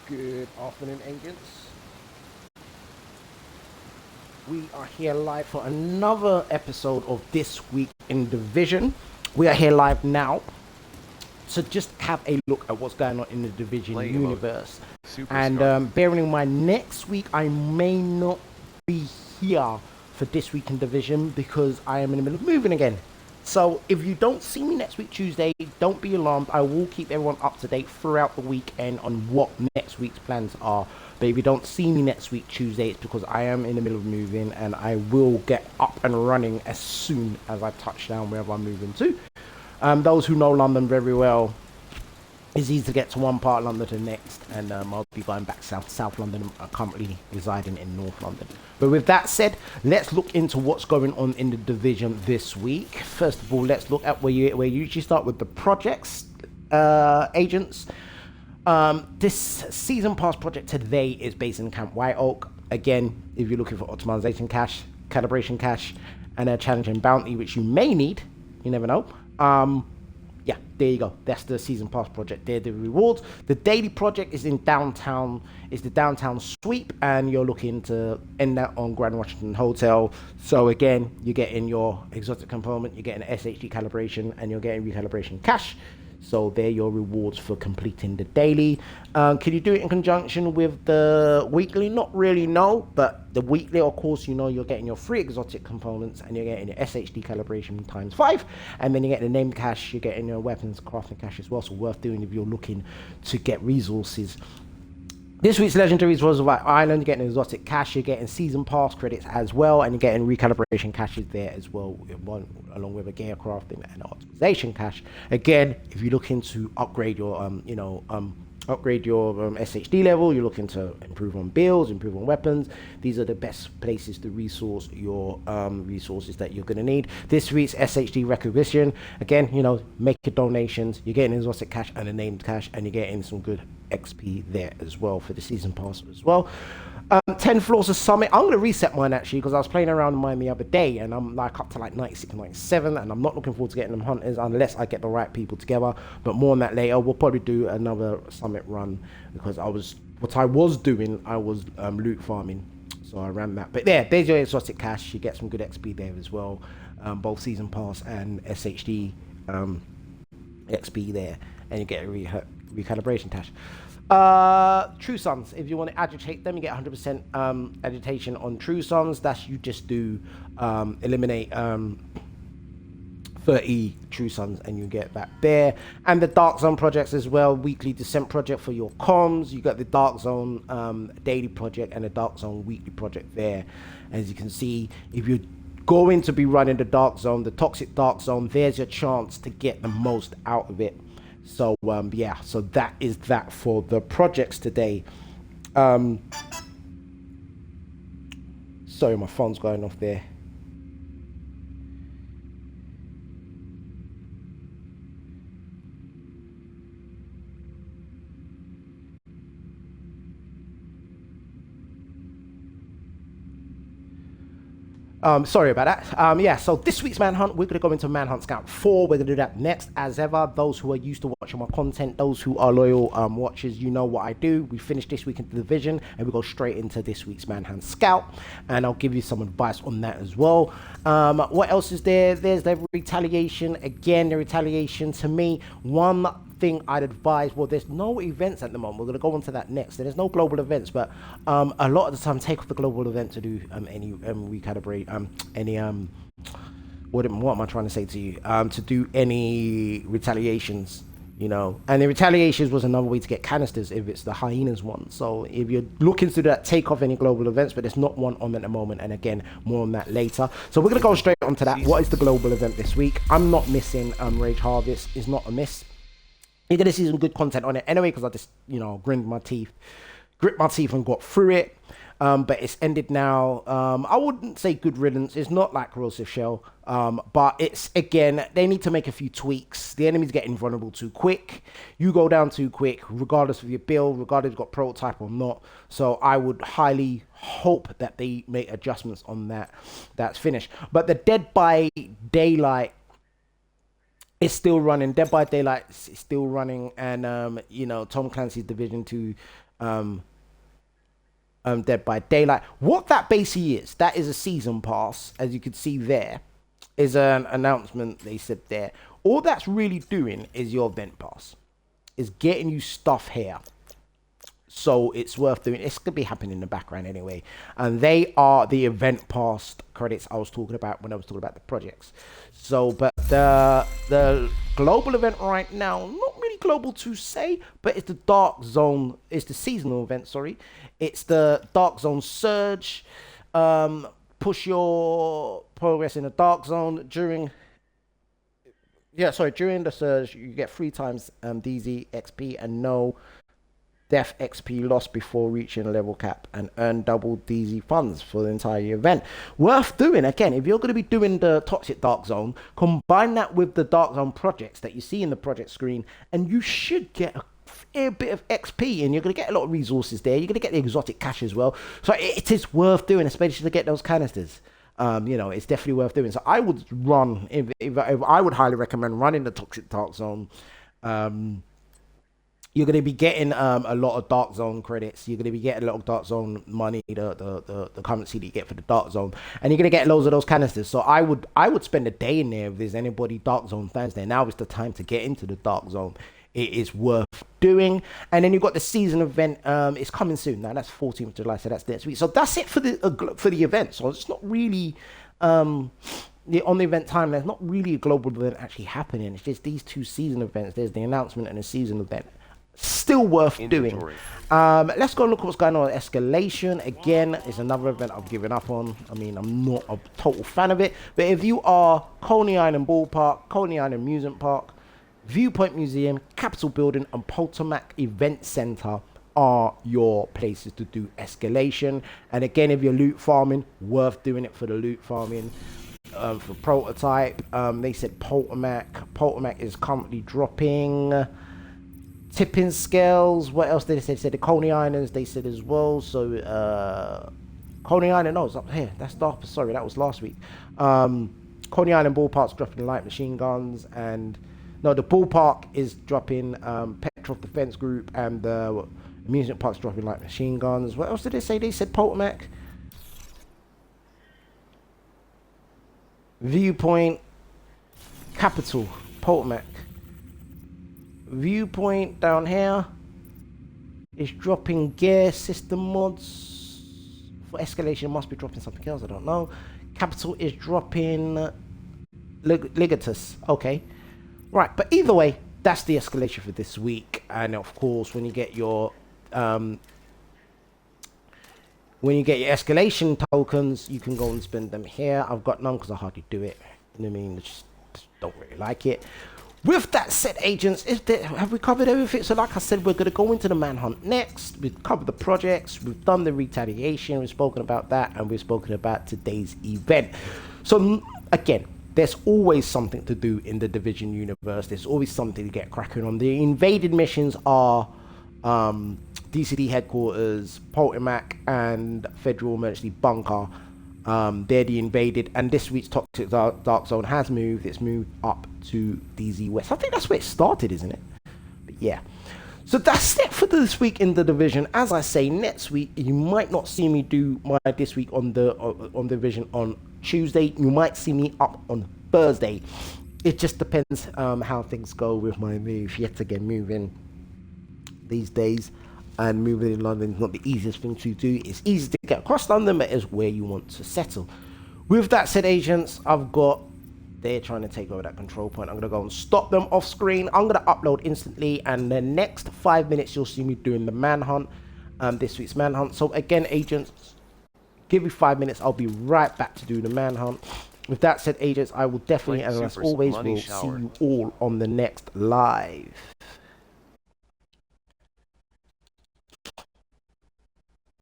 Good afternoon, agents. We are here live for another episode of This Week in Division. We are here live now to just have a look at what's going on in the Division universe. And bearing in mind, next week I may not be here for This Week in Division because I am in the middle of moving again. So if you don't see me next week Tuesday, don't be alarmed. I will keep everyone up to date throughout the weekend on what next week's plans are. But if you don't see me next week Tuesday, it's because I am in the middle of moving and I will get up and running as soon as I touch down wherever I'm moving to. Those who know London very well, it's easy to get to one part of London to the next, and I'll be going back South London. I'm currently residing in North London. But with that said, let's look into what's going on in the division this week. First of all, let's look at where you usually start with the projects, agents. This season pass project today is based in Camp White Oak. Again, if you're looking for optimization cash, calibration cash, and a challenge and bounty, which you may need, you never know. Yeah, there you go. That's the season pass project. They're the rewards. The daily project is in downtown. It's the downtown sweep, and you're looking to end that on Grand Washington Hotel. So again, you're getting your exotic component, you're getting SHD calibration, and you're getting recalibration cash. So they're your rewards for completing the daily. Can you do it in conjunction with the weekly? Not really, no. But the weekly, of course, you know you're getting your free exotic components and you're getting your SHD calibration ×5. And then you get the name cash, you're getting your weapons crafting cash as well. So worth doing if you're looking to get resources. This week's legendaries was about Island. You're getting exotic cash, you're getting season pass credits as well, and you're getting recalibration caches there as well, along with a gear crafting and optimization cash. Again, if you're looking to upgrade your SHD level, you're looking to improve on builds, improve on weapons, these are the best places to resource your resources that you're going to need. This week's SHD recognition, again, you know, make your donations, you're getting exotic cash and a named cash, and you're getting some good XP there as well for the season pass as well. 10 floors of summit. I'm going to reset mine actually because I was playing around mine the other day and I'm like up to like 96, 97, and I'm not looking forward to getting them hunters unless I get the right people together. But more on that later. We'll probably do another summit run because I was loot farming, so I ran that. But yeah, there's your exotic cash. You get some good XP there as well, both season pass and SHD XP there, and you get a recalibration cash. True Sons, if you want to agitate them, you get 100% agitation on True Sons. That's you just do eliminate 30 True Sons and you get that there. And the Dark Zone projects as well, weekly descent project for your comms. You got the Dark Zone daily project and the Dark Zone weekly project there. As you can see, if you're going to be running the Dark Zone, the Toxic Dark Zone, there's your chance to get the most out of it. So yeah, so that is that for the projects today. Sorry, my phone's going off there. Sorry about that. Yeah, so this week's Manhunt, we're going to go into Manhunt Scout 4. We're going to do that next. As ever, those who are used to watching my content, those who are loyal watchers, you know what I do. We finish this week into the division, and we go straight into this week's Manhunt Scout. And I'll give you some advice on that as well. What else is there? There's the retaliation. Again, the retaliation to me, one thing I'd advise, well, there's no events at the moment. We're going to go on to that next. There's no global events, but a lot of the time take off the global event to do any recalibrate what am I trying to say to you, to do any retaliations, you know. And the retaliations was another way to get canisters if it's the hyenas one. So if you're looking to do that, take off any global events, but there's not one on at the moment, and again, more on that later. So we're going to go straight onto that. What is the global event this week? I'm not missing Rage Harvest. Is not a miss. You're going to see some good content on it anyway, because I just, you know, grit my teeth and got through it. But it's ended now. I wouldn't say good riddance. It's not like corrosive shell. But it's, again, they need to make a few tweaks. The enemy's getting vulnerable too quick. You go down too quick, regardless of your build, regardless if you've got prototype or not. So I would highly hope that they make adjustments on that. That's finished. But the Dead by Daylight, it's still running. Dead by Daylight is still running, and you know, Tom Clancy's Division 2 Dead by Daylight. What that basically is, that is a season pass, as you can see there, is an announcement they said there. All that's really doing is your event pass. Is getting you stuff here. So it's worth doing. It's going to be happening in the background anyway. And they are the event pass credits I was talking about when I was talking about the projects. So, but the global event right now, not really global to say, but it's the Dark Zone, it's the seasonal event, sorry. It's the Dark Zone Surge. Push your progress in the Dark Zone during the Surge. You get 3 times DZ XP and no death XP lost before reaching a level cap, and earn double DZ funds for the entire event. Worth doing. Again, if you're going to be doing the Toxic Dark Zone, combine that with the Dark Zone projects that you see in the project screen, and you should get a fair bit of XP, and you're going to get a lot of resources there. You're going to get the exotic cash as well. So it is worth doing, especially to get those canisters. You know, it's definitely worth doing. So I would run, if I would highly recommend running the Toxic Dark Zone. You're going to be getting a lot of Dark Zone credits. You're going to be getting a lot of Dark Zone money, the currency that you get for the Dark Zone. And you're going to get loads of those canisters. So I would spend a day in there if there's anybody Dark Zone fans there. Now is the time to get into the Dark Zone. It is worth doing. And then you've got the season event. It's coming soon. Now that's 14th of July, so that's next week. So that's it for the event. So it's not really... on the event time, there's not really a global event actually happening. It's just these 2 season events. There's the announcement and a season event. Still worth doing. Let's go and look at what's going on at Escalation. Again, it's another event I've given up on. I mean, I'm not a total fan of it. But if you are Coney Island Ballpark, Coney Island Amusement Park, Viewpoint Museum, Capitol Building, and Potomac Event Center are your places to do Escalation. And again, if you're loot farming, worth doing it for the loot farming. For Prototype, they said Potomac. Potomac is currently dropping... tipping scales. What else did they say? They said the Coney Islands, they said as well. So Coney Island, no, it's up here. That's dark. Sorry, that was last week. Coney Island Ballpark's dropping light machine guns, and no, the ballpark is dropping Petrov Defense Group, and the amusement park's dropping light machine guns. What else did they say? They said Potomac, Viewpoint, Capital, Potomac. Viewpoint down here is dropping gear system mods. For Escalation, must be dropping something else, I don't know. Capital is dropping Ligatus. Okay, right, but either way, that's the Escalation for this week. And of course, when you get your Escalation tokens, you can go and spend them here. I've got none because I hardly do it. You know what I mean? Just don't really like it. With that said, agents, have we covered everything? So like I said, we're going to go into the manhunt next. We've covered the projects. We've done the retaliation. We've spoken about that. And we've spoken about today's event. So again, there's always something to do in the Division universe. There's always something to get cracking on. The invaded missions are DCD headquarters, Potomac, and Federal Emergency Bunker. They're the invaded, and this week's Toxic Dark Zone has moved. It's moved up to DZ West. I think that's where it started, isn't it? But yeah. So that's it for this week in the Division. As I say, next week you might not see me do my this week on the Division on Tuesday. You might see me up on Thursday. It just depends how things go with my move. Yet again, moving these days. And moving in London is not the easiest thing to do. It's easy to get across London, but it's where you want to settle. With that said, agents, they're trying to take over that control point. I'm going to go and stop them off screen. I'm going to upload instantly, and the next 5 minutes, you'll see me doing the manhunt, this week's manhunt. So again, agents, give me 5 minutes. I'll be right back to do the manhunt. With that said, agents, I will definitely, and as always, will see you all on the next live.